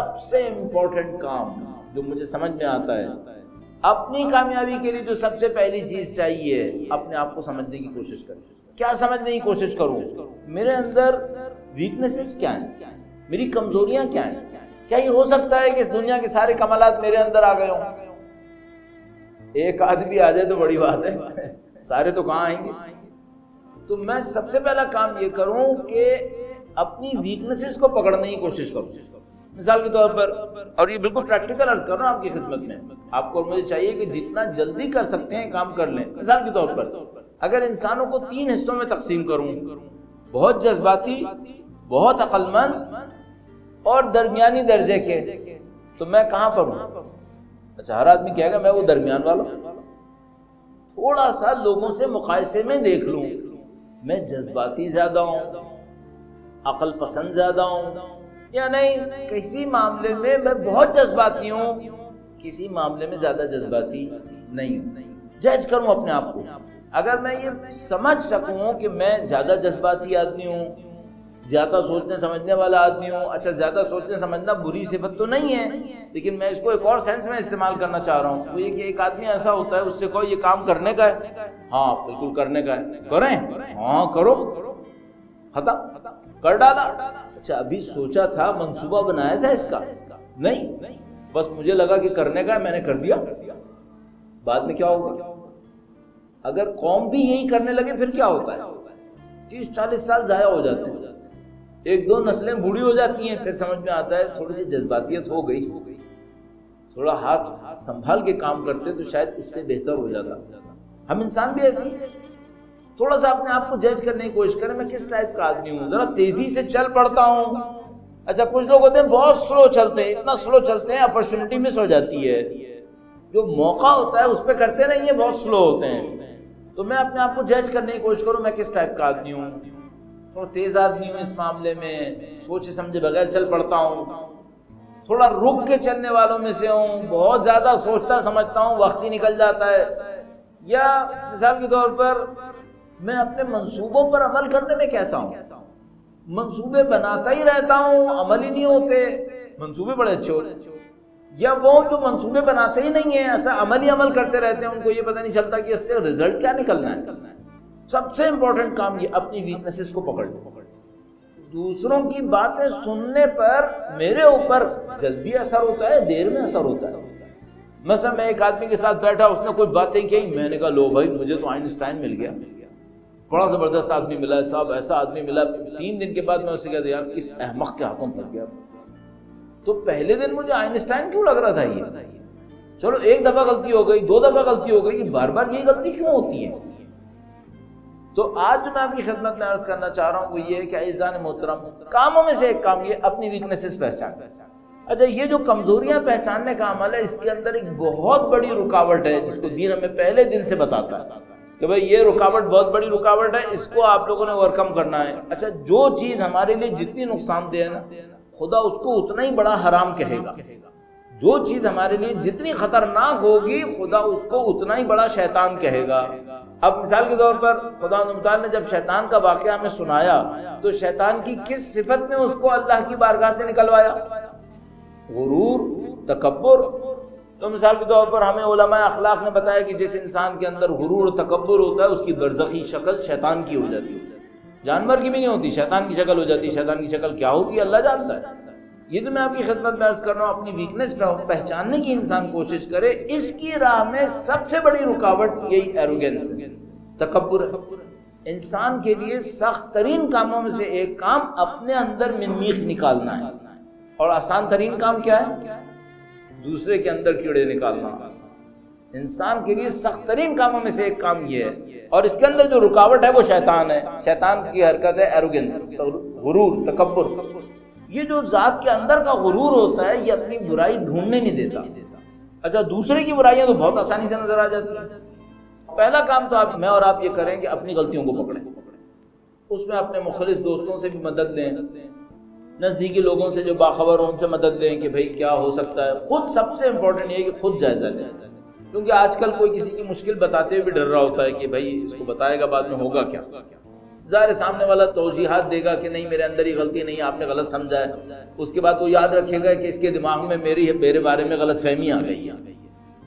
سب سے امپورٹنٹ کام جو مجھے سمجھ میں آتا ہے، اپنی کامیابی کے لیے جو سب سے پہلی چیز چاہیے، اپنے آپ کو سمجھنے کی کوشش کریں۔ کیا سمجھنے کی کوشش کروں؟ میرے اندر ویکنیسز کیا ہیں، میری کمزوریاں کیا ہیں؟ کیا یہ ہو سکتا ہے کہ اس دنیا کے سارے کمالات میرے اندر آ گئے ہوں؟ ایک آدمی آ جائے تو بڑی بات ہے، سارے تو کہاں آئیں گے؟ تو میں سب سے پہلا کام یہ کروں کہ اپنی ویکنیسز کو پکڑنے کی کوشش کروں۔ مثال کے طور پر، اور یہ بالکل پریکٹیکل عرض کر رہا ہوں آپ کی خدمت میں، آپ کو اور مجھے چاہیے کہ جتنا جلدی کر سکتے ہیں کام کر لیں۔ مثال کے طور پر اگر انسانوں کو 3 حصوں میں تقسیم کروں، بہت جذباتی، بہت عقل مند اور درمیانی درجے کے، تو میں کہاں پر ہوں؟ اچھا، ہر آدمی کہے گا میں وہ درمیان والا ہوں۔ تھوڑا سا لوگوں سے مقایسے میں دیکھ لوں، میں جذباتی زیادہ ہوں، عقل پسند زیادہ ہوں، یا نہیں کسی معاملے میں میں بہت جذباتی ہوں، کسی معاملے میں زیادہ جذباتی نہیں ہوں۔ جج کروں اپنے آپ کو۔ اگر میں یہ سمجھ سکوں کہ میں زیادہ جذباتی آدمی ہوں، زیادہ سوچنے سمجھنے والا آدمی ہوں، اچھا زیادہ سوچنے سمجھنا بری صفت تو نہیں ہے، لیکن میں اس کو ایک اور سینس میں استعمال کرنا چاہ رہا ہوں، وہ یہ کہ ایک آدمی ایسا ہوتا ہے، اس سے کہو یہ کام کرنے کا ہے، ہاں بالکل کرنے کا ہے، کریں، ہاں کرو، ختم، کر ڈالا۔ اچھا ابھی سوچا تھا، منصوبہ بنایا تھا اس کا، نہیں، بس مجھے لگا کہ کرنے کا ہے، میں نے کر دیا، بعد میں کیا ہوگا؟ اگر قوم بھی یہی کرنے لگے پھر کیا ہوتا ہے؟ 30-40 سال ضائع ہو جاتے ہیں، 1-2 نسلیں بوڑھی ہو جاتی ہیں، پھر سمجھ میں آتا ہے تھوڑی سی جذباتیت ہو گئی، تھوڑا ہاتھ سنبھال کے کام کرتے تو شاید اس سے بہتر ہو جاتا۔ ہم انسان بھی ایسے ہیں، تھوڑا سا اپنے آپ کو جج کرنے کی کوشش کریں، میں کس ٹائپ کا آدمی ہوں، ذرا تیزی سے چل پڑتا ہوں۔ اچھا کچھ لوگ ہوتے ہیں بہت سلو چلتے ہیں، اتنا سلو چلتے ہیں اپرچونٹی مس ہو جاتی ہے، جو موقع ہوتا ہے اس پہ کرتے نہیں ہیں، بہت سلو ہوتے ہیں۔ تو میں اپنے آپ کو جج کرنے کی کوشش کروں، میں کس ٹائپ کا آدمی ہوں، تھوڑا تیز آدمی ہوں اس معاملے میں، سوچے سمجھے بغیر چل پڑتا ہوں، تھوڑا رک کے چلنے والوں میں سے ہوں، بہت زیادہ سوچتا سمجھتا ہوں، وقت ہی نکل جاتا ہے۔ یا مثال کے طور پر میں اپنے منصوبوں پر عمل کرنے میں کیسا ہوں، منصوبے بناتا ہی رہتا ہوں، عمل ہی نہیں ہوتے، منصوبے بڑے اچھے ہوتے ہیں، یا وہ جو منصوبے بناتے ہی نہیں ہیں، ایسا عمل کرتے رہتے ہیں، ان کو یہ پتہ نہیں چلتا کہ اس سے رزلٹ کیا نکلنا ہے۔ سب سے امپورٹنٹ کام یہ اپنی ویکنیسز کو پکڑ لو۔ دوسروں کی باتیں سننے پر میرے اوپر جلدی اثر ہوتا ہے، دیر میں اثر ہوتا ہے۔ مثلا میں ایک آدمی کے ساتھ بیٹھا، اس نے کوئی باتیں کہی، میں نے کہا لو بھائی مجھے تو آئنسٹائن مل گیا، بڑا زبردست آدمی ملا ہے صاحب، ایسا آدمی ملا۔ 3 دن کے بعد میں اسے کہتا یار کس احمق کے ہاتھوں پھنس گیا۔ تو پہلے دن مجھے آئنسٹائن کیوں لگ رہا تھا یہ، چلو 1 دفعہ غلطی ہو گئی، 2 دفعہ غلطی ہو گئی، بار بار یہی غلطی کیوں ہوتی ہے؟ تو آج جو میں آپ کی خدمت میں عرض کرنا چاہ رہا ہوں وہ یہ ہے کہ عزیزان محترم، کاموں میں سے ایک کام یہ اپنی ویکنیسز پہچان۔ اچھا یہ جو کمزوریاں پہچاننے کا عمل ہے، اس کے اندر ایک بہت بڑی رکاوٹ ہے جس کو دین ہمیں پہلے دن سے بتاتا ہے کہ بھئی یہ رکاوٹ بہت بڑی رکاوٹ ہے، اس کو آپ لوگوں نے اوورکم کرنا ہے۔ اچھا جو چیز ہمارے لیے جتنی نقصان دہ ہے نا، خدا اس کو اتنا ہی بڑا حرام کہے گا۔ جو چیز ہمارے لیے جتنی خطرناک ہوگی، خدا اس کو اتنا ہی بڑا شیطان کہے گا۔ اب مثال کے طور پر خدا تعالیٰ نے جب شیطان کا واقعہ ہمیں سنایا تو شیطان کی کس صفت نے اس کو اللہ کی بارگاہ سے نکلوایا؟ غرور، تکبر۔ تو مثال کے طور پر ہمیں علماء اخلاق نے بتایا کہ جس انسان کے اندر غرور و تکبر ہوتا ہے اس کی برزخی شکل شیطان کی ہو جاتی ہے، جانور کی بھی نہیں ہوتی، شیطان کی شکل ہو جاتی ہے۔ شیطان کی شکل کیا ہوتی ہے اللہ جانتا ہے۔ یہ تو میں آپ کی خدمت میں عرض کر رہا ہوں، اپنی ویکنس پہچاننے کی انسان کوشش کرے۔ اس کی راہ میں سب سے بڑی رکاوٹ یہی ایروگنس ہے، تکبر ہے۔ انسان کے لیے سخت ترین کاموں میں سے ایک کام اپنے اندر من میخ نکالنا ہے، اور آسان ترین کام کیا ہے؟ دوسرے کے اندر کیڑے نکالنا۔ انسان کے لیے سخت ترین کاموں میں سے ایک کام یہ ہے، اور اس کے اندر جو رکاوٹ ہے وہ شیطان ہے۔ شیطان کی حرکت ہے ایروگنس، غرور، تکبر۔ یہ جو ذات کے اندر کا غرور ہوتا ہے یہ اپنی برائی ڈھونڈنے نہیں دیتا۔ اچھا دوسرے کی برائیاں تو بہت آسانی سے نظر آ جاتی ہیں۔ پہلا کام تو میں اور آپ یہ کریں کہ اپنی غلطیوں کو پکڑیں، اس میں اپنے مخلص دوستوں سے بھی مدد لیں، نزدیکی لوگوں سے جو باخبر ہوں ان سے مدد لیں کہ بھئی کیا ہو سکتا ہے۔ خود سب سے امپورٹنٹ یہ ہے کہ خود جائزہ لیں، کیونکہ آج کل کوئی کسی کی مشکل بتاتے ہوئے بھی ڈر رہا ہوتا ہے کہ بھئی اس کو بتائے گا بعد میں ہوگا کیا۔ ظاہر سامنے والا توضیحات دے گا کہ نہیں میرے اندر ہی غلطی نہیں ہے، آپ نے غلط سمجھا ہے، اس کے بعد وہ یاد رکھے گا کہ اس کے دماغ میں میرے بارے میں غلط فہمی آ گئی ہے،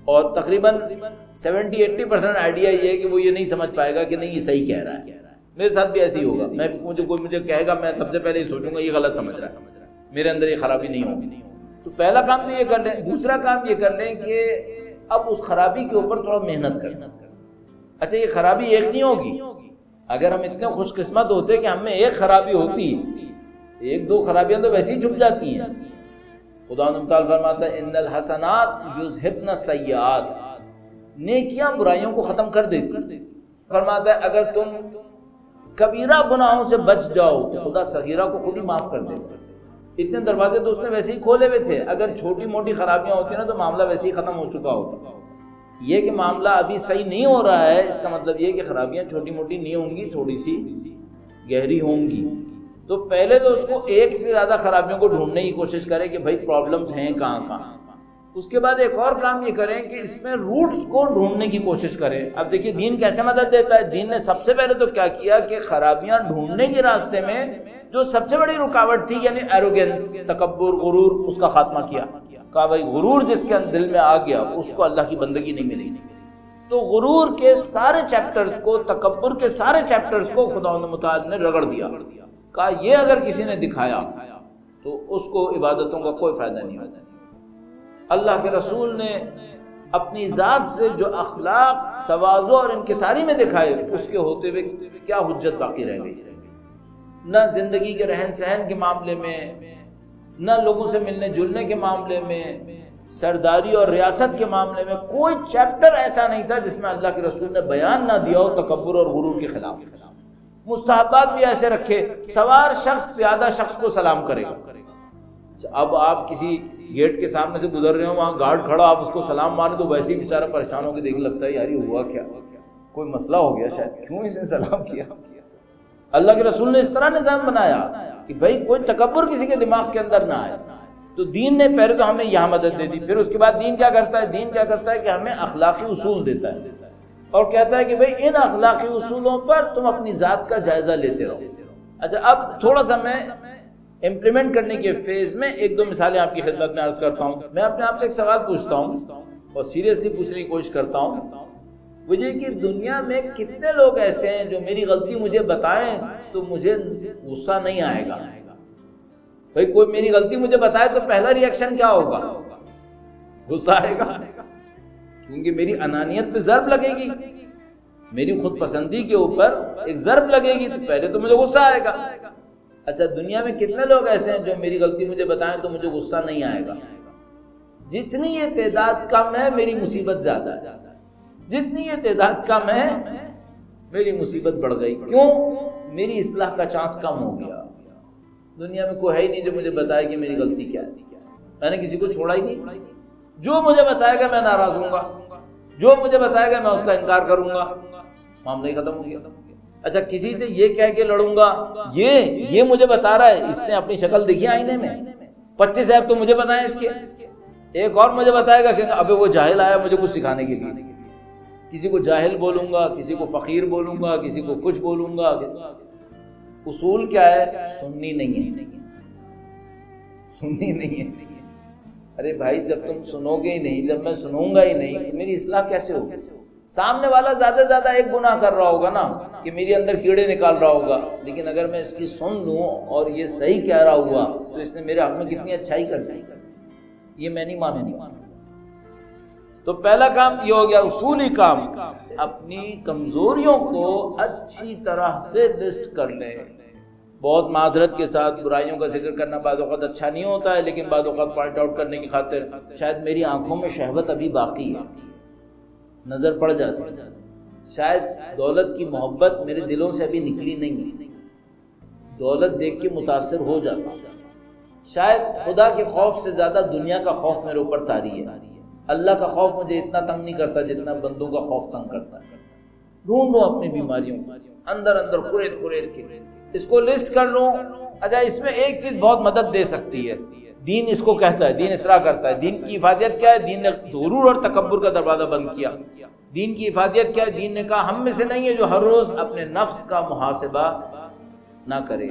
اور تقریباً 70-80% آئیڈیا یہ ہے کہ وہ یہ نہیں سمجھ پائے گا کہ نہیں یہ صحیح کہہ رہا ہے۔ میرے ساتھ بھی ایسے ہی ہوگا، کوئی مجھے کہے گا، میں سب سے پہلے یہ سوچوں گا یہ غلط سمجھ رہا ہے، میرے اندر یہ خرابی نہیں ہوگی۔ تو پہلا کام تو یہ کر لیں۔ دوسرا کام یہ کر لیں کہ اب اس خرابی کے اوپر تھوڑا محنت کریں۔ اچھا یہ خرابی ایک نہیں ہوگی، اگر ہم اتنے خوش قسمت ہوتے کہ ہم میں ایک خرابی ہوتی، 1-2 خرابیاں تو ویسے ہی چھپ جاتی ہیں۔ خدا تعالیٰ فرماتا ہے ان الحسنات یذہبن السیئات، نیکیاں برائیوں کو ختم کر دیتی۔ فرماتا ہے اگر تم کبیرہ گناہوں سے بچ جاؤ تو خدا صغیرہ کو خود ہی معاف کر دیتا۔ اتنے دروازے تو اس نے ویسے ہی کھولے ہوئے تھے، اگر چھوٹی موٹی خرابیاں ہوتی ہیں نا تو معاملہ ویسے ہی ختم ہو چکا ہوتا۔ یہ کہ معاملہ ابھی صحیح نہیں ہو رہا ہے، اس کا مطلب یہ کہ خرابیاں چھوٹی موٹی نہیں ہوں گی، تھوڑی سی گہری ہوں گی۔ تو پہلے تو اس کو ایک سے زیادہ خرابیوں کو ڈھونڈنے کی کوشش کریں کہ بھائی پرابلمز ہیں کہاں کہاں۔ اس کے بعد ایک اور کام یہ کریں کہ اس میں روٹس کو ڈھونڈنے کی کوشش کریں۔ اب دیکھیے دین کیسے مدد دیتا ہے۔ دین نے سب سے پہلے تو کیا کیا کہ خرابیاں ڈھونڈنے کے راستے میں جو سب سے بڑی رکاوٹ تھی یعنی ایروگنس، تکبر، غرور، اس کا خاتمہ کیا۔ کہا بھائی غرور جس کے دل میں آ گیا اس کو اللہ کی بندگی نہیں ملے گی۔ تو غرور کے سارے چیپٹرز کو، تکبر کے سارے چیپٹرز کو خدا متعال نے رگڑ دیا۔ کہا یہ اگر کسی نے دکھایا تو اس کو عبادتوں کا کوئی فائدہ نہیں ہوتا۔ اللہ کے رسول نے اپنی ذات سے جو اخلاق تواضع اور انکساری میں دکھائے اس کے ہوتے ہوئے کیا حجت باقی رہ گئی؟ نہ زندگی کے رہن سہن کے معاملے میں، نہ لوگوں سے ملنے جلنے کے معاملے میں، سرداری اور ریاست کے معاملے میں کوئی چیپٹر ایسا نہیں تھا جس میں اللہ کے رسول نے بیان نہ دیا ہو تکبر اور غرور کے خلاف۔ مستحبات بھی ایسے رکھے، سوار شخص پیادہ شخص کو سلام کرے گا۔ اب آپ کسی گیٹ کے سامنے سے گزر رہے ہو، وہاں گارڈ کھڑا، آپ اس کو سلام مارے تو ویسے ہی بیچارہ پریشان ہو کے دیکھنے لگتا ہے یار یہ ہوا کیا، کوئی مسئلہ ہو گیا شاید، کیوں اس نے سلام کیا۔ اللہ کے رسول نے اس طرح نظام بنایا کہ بھائی کوئی تکبر کسی کے دماغ کے اندر نہ آئے۔ تو دین نے پہلے تو ہمیں یہاں مدد دے دی، پھر اس کے بعد دین کیا کرتا ہے؟ دین کیا کرتا ہے کہ ہمیں اخلاقی اصول دیتا ہے اور کہتا ہے کہ بھئی ان اخلاقی اصولوں پر تم اپنی ذات کا جائزہ لیتے رہو۔ اچھا اب تھوڑا سا میں امپلیمنٹ کرنے کے فیز میں 1-2 مثالیں آپ کی خدمت میں عرض کرتا ہوں۔ میں اپنے آپ سے ایک سوال پوچھتا ہوں اور سیریسلی پوچھنے کی کوشش کرتا ہوں، وہ یہ کہ دنیا میں کتنے لوگ ایسے ہیں جو میری غلطی مجھے بتائیں تو مجھے غصہ نہیں آئے گا؟ بھئی کوئی میری غلطی مجھے بتائے تو پہلا ری ایکشن کیا ہوگا؟ غصہ آئے گا، کیونکہ میری انانیت پہ ضرب لگے گی، میری خود پسندی کے اوپر ایک ضرب لگے گی تو پہلے تو مجھے غصہ آئے گا۔ اچھا دنیا میں کتنے لوگ ایسے ہیں جو میری غلطی مجھے بتائیں تو مجھے غصہ نہیں آئے گا؟ جتنی یہ تعداد کم ہے میری مصیبت زیادہ ہے، جتنی یہ تعداد کم ہے میری مصیبت بڑھ گئی۔ کیوں؟ میری اصلاح کا چانس کم ہو گیا۔ دنیا میں کوئی ہے ہی نہیں جو مجھے بتائے کہ میری غلطی کیا ہے، میں نے کسی کو چھوڑا ہی نہیں۔ جو مجھے بتائے گا میں ناراض ہوں گا، جو مجھے بتائے گا میں اس کا انکار کروں گا، معاملہ ہی ختم ہو گیا۔ اچھا کسی سے یہ کہہ کے لڑوں گا یہ مجھے بتا رہا ہے، اس نے اپنی شکل دیکھی آئینے میں، 25 عیب تو مجھے بتائیں اس کے۔ ایک اور مجھے بتائے گا کہ ابے وہ جاہل آیا مجھے کچھ سکھانے کے لیے، کسی کو جاہل بولوں گا، کسی کو فقیر بولوں گا، کسی کو کچھ بولوں گا۔ اصول کیا ہے؟ سننی نہیں ہے، سننی نہیں ہے۔ ارے بھائی جب تم سنو گے ہی نہیں، جب میں سنوں گا ہی نہیں تو میری اصلاح کیسے ہوگی؟ سامنے والا زیادہ سے زیادہ ایک گناہ کر رہا ہوگا نا کہ میرے اندر کیڑے نکال رہا ہوگا، لیکن اگر میں اس کی سن لوں اور یہ صحیح کہہ رہا ہوا تو اس نے میرے حق میں کتنی اچھائی کر دی، یہ میں نہیں مانوں گا۔ تو پہلا کام یہ ہو گیا اصولی کام، اپنی کمزوریوں کو اچھی طرح سے لسٹ کر لیں۔ بہت معذرت کے ساتھ برائیوں کا ذکر کرنا بعض اوقات اچھا نہیں ہوتا ہے، لیکن بعض اوقات پوائنٹ آؤٹ کرنے کی خاطر شاید میری آنکھوں میں شہوت ابھی باقی ہے، نظر پڑ جاتی ہے، شاید دولت کی محبت میرے دلوں سے ابھی نکلی نہیں ہے، دولت دیکھ کے متاثر ہو جاتا ہوں، شاید خدا کے خوف سے زیادہ دنیا کا خوف میرے اوپر طاری ہے، اللہ کا خوف مجھے اتنا تنگ نہیں کرتا جتنا بندوں کا خوف تنگ کرتا ہے۔ ڈھونڈوں اپنی بیماریوں اندر کریت کے، اس کو لسٹ کر لوں۔ اچھا اس میں ایک چیز بہت مدد دے سکتی ہے، دین اس کو کہتا ہے، دین اصلاح کرتا ہے۔ دین کی افادیت کیا ہے؟ دین نے غرور اور تکبر کا دروازہ بند کیا، دین کی افادیت کیا ہے؟ دین نے کہا ہم میں سے نہیں ہے جو ہر روز اپنے نفس کا محاسبہ نہ کرے۔